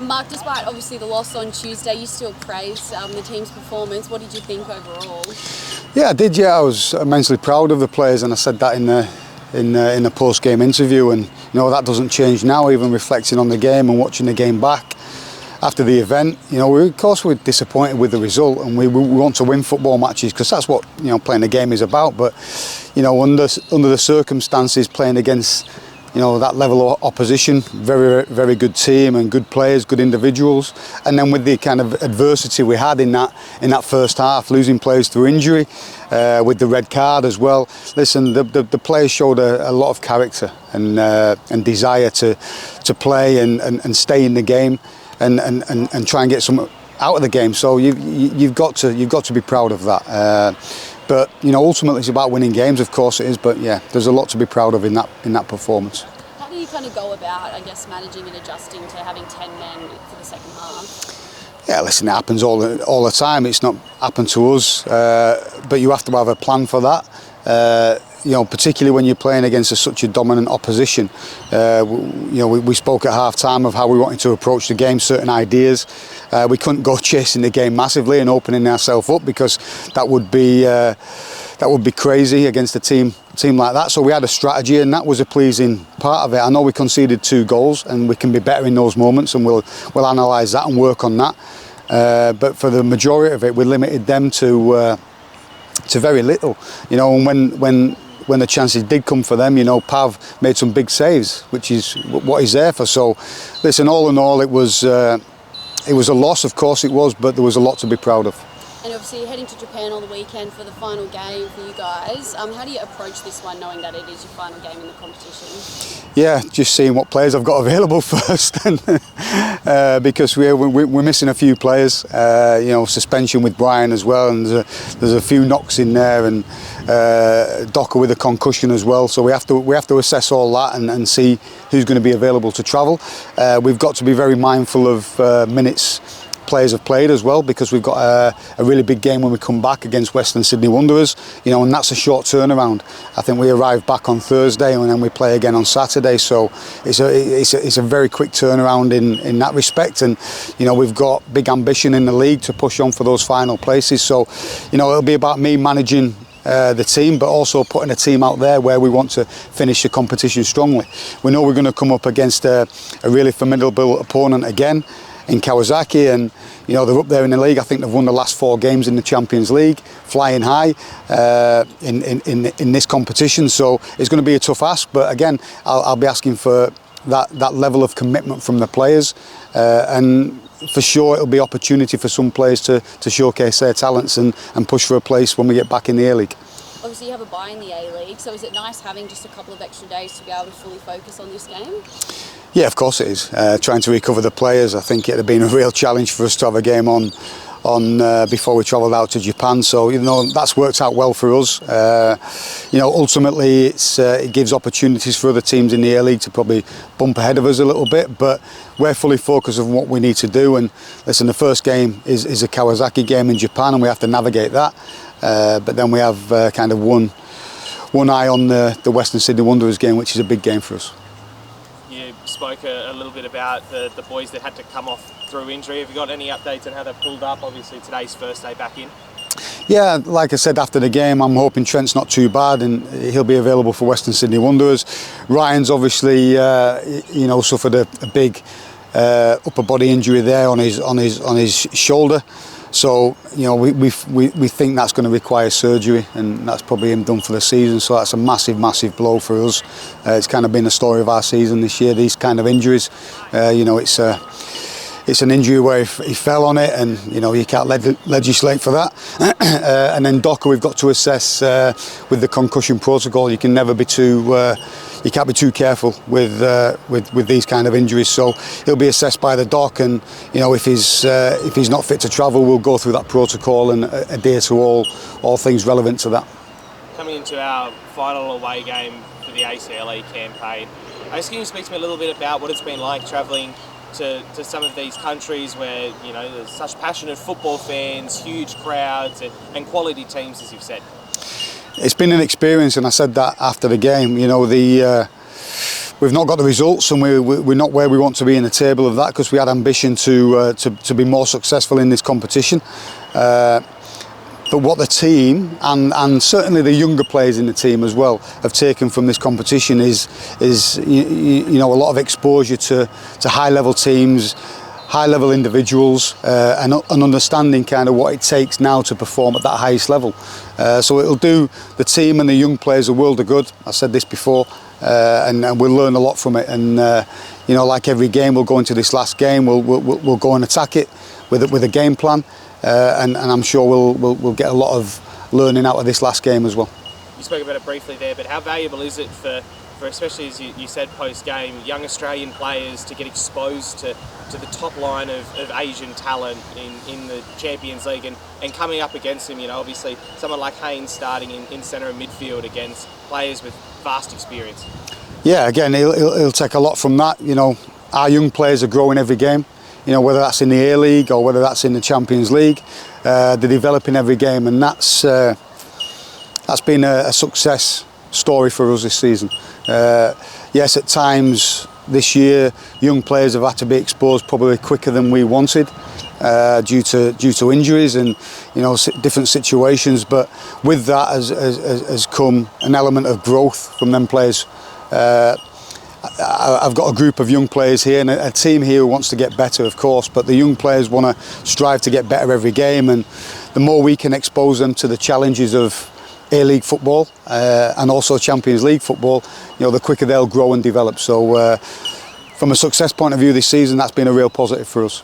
Mark, despite obviously the loss on Tuesday, you still praised the team's performance. What did you think overall? Yeah, I did. Yeah, I was immensely proud of the players, and I said that in the post-game interview. And that doesn't change now, even reflecting on the game and watching the game back after the event. Of course we're disappointed with the result, and we want to win football matches because that's what playing the game is about. But under the circumstances, playing against that level of opposition, very, very good team and good players, good individuals, and then with the kind of adversity we had in that first half, losing players through injury, with the red card as well. Listen, the players showed a lot of character and desire to play and stay in the game and try and get some out of the game. So you've got to be proud of that. But ultimately it's about winning games, of course it is. But yeah, there's a lot to be proud of in that performance. How do you kind of go about, I guess, managing and adjusting to having 10 men for the second half? Yeah, listen, it happens all the time. It's not happened to us, but you have to have a plan for that. Particularly when you're playing against such a dominant opposition. We spoke at half time of how we wanted to approach the game, certain ideas. We couldn't go chasing the game massively and opening ourselves up because that would be crazy against a team like that. So we had a strategy, and that was a pleasing part of it. I know we conceded 2 goals, and we can be better in those moments, and we'll analyse that and work on that. But for the majority of it, we limited them to very little. And when the chances did come for them, Pav made some big saves, which is what he's there for. So, listen, all in all, it was a loss, of course it was, but there was a lot to be proud of. And obviously you're heading to Japan on the weekend for the final game for you guys. How do you approach this one, knowing that it is your final game in the competition? Yeah, just seeing what players I've got available first, because we're missing a few players. Suspension with Brian as well, and there's a few knocks in there, and Docker with a concussion as well. So we have to assess all that and see who's going to be available to travel. We've got to be very mindful of minutes players have played as well, because we've got a really big game when we come back against Western Sydney Wanderers, and that's a short turnaround. I think we arrive back on Thursday and then we play again on Saturday, so it's a very quick turnaround in that respect. And we've got big ambition in the league to push on for those final places, so it'll be about me managing the team, but also putting a team out there where we want to finish the competition strongly. We know we're going to come up against a really formidable opponent again in Kawasaki, and they're up there in the league. I think they've won the last 4 games in the Champions League, flying high in this competition. So it's going to be a tough ask, but again, I'll be asking for that level of commitment from the players, and for sure it'll be opportunity for some players to showcase their talents and push for a place when we get back in the A-League. Obviously you have a bye in the A-League, so is it nice having just a couple of extra days to be able to fully focus on this game? Yeah, of course it is. Trying to recover the players, I think it'd have been a real challenge for us to have a game on before we travelled out to Japan. So that's worked out well for us. Ultimately it gives opportunities for other teams in the A-League to probably bump ahead of us a little bit, but we're fully focused on what we need to do. And listen, the first game is a Kawasaki game in Japan, and we have to navigate that. But then we have kind of one eye on the Western Sydney Wanderers game, which is a big game for us. You spoke a little bit about the boys that had to come off through injury. Have you got any updates on how they've pulled up? Obviously today's first day back in. Yeah, like I said after the game, I'm hoping Trent's not too bad and he'll be available for Western Sydney Wanderers. Ryan's obviously suffered a big upper body injury there on his shoulder. So we think that's going to require surgery, and that's probably him done for the season. So that's a massive blow for us. It's kind of been the story of our season this year. These kind of injuries, it's an injury where he fell on it, and you can't legislate for that. And then Docker, we've got to assess with the concussion protocol. You can never be you can't be too careful with these kind of injuries. So he'll be assessed by the doc, and if he's not fit to travel, we'll go through that protocol and adhere to all things relevant to that. Coming into our final away game for the ACLE campaign, can you speak to me a little bit about what it's been like travelling to some of these countries where there's such passionate football fans, huge crowds, and quality teams, as you've said? It's been an experience, and I said that after the game. We're we've not got the results, and we're not where we want to be in the table of that, because we had ambition to be more successful in this competition. But what the team and certainly the younger players in the team as well have taken from this competition is you know, a lot of exposure to high level teams, high level individuals, and understanding kind of what it takes now to perform at that highest level. So it'll do the team and the young players a world of good. I said this before, and we'll learn a lot from it. And you know, like every game, we'll go into this last game, we'll go and attack it with a game plan. And I'm sure we'll get a lot of learning out of this last game as well. You spoke about it briefly there, but how valuable is it for especially as you said post-game, young Australian players to get exposed to the top line of Asian talent in the Champions League and coming up against them, you know, obviously someone like Haynes starting in centre and midfield against players with vast experience? Yeah, again, he'll take a lot from that. You know, our young players are growing every game. You know, whether that's in the A-League or whether that's in the Champions League, they're developing every game, and that's been a success story for us this season. Yes, at times this year, young players have had to be exposed probably quicker than we wanted due to injuries and, you know, different situations. But with that has come an element of growth from them players. I've got a group of young players here and a team here who wants to get better, of course, but the young players want to strive to get better every game, and the more we can expose them to the challenges of A-League football and also Champions League football, you know, the quicker they'll grow and develop. So from a success point of view this season, that's been a real positive for us.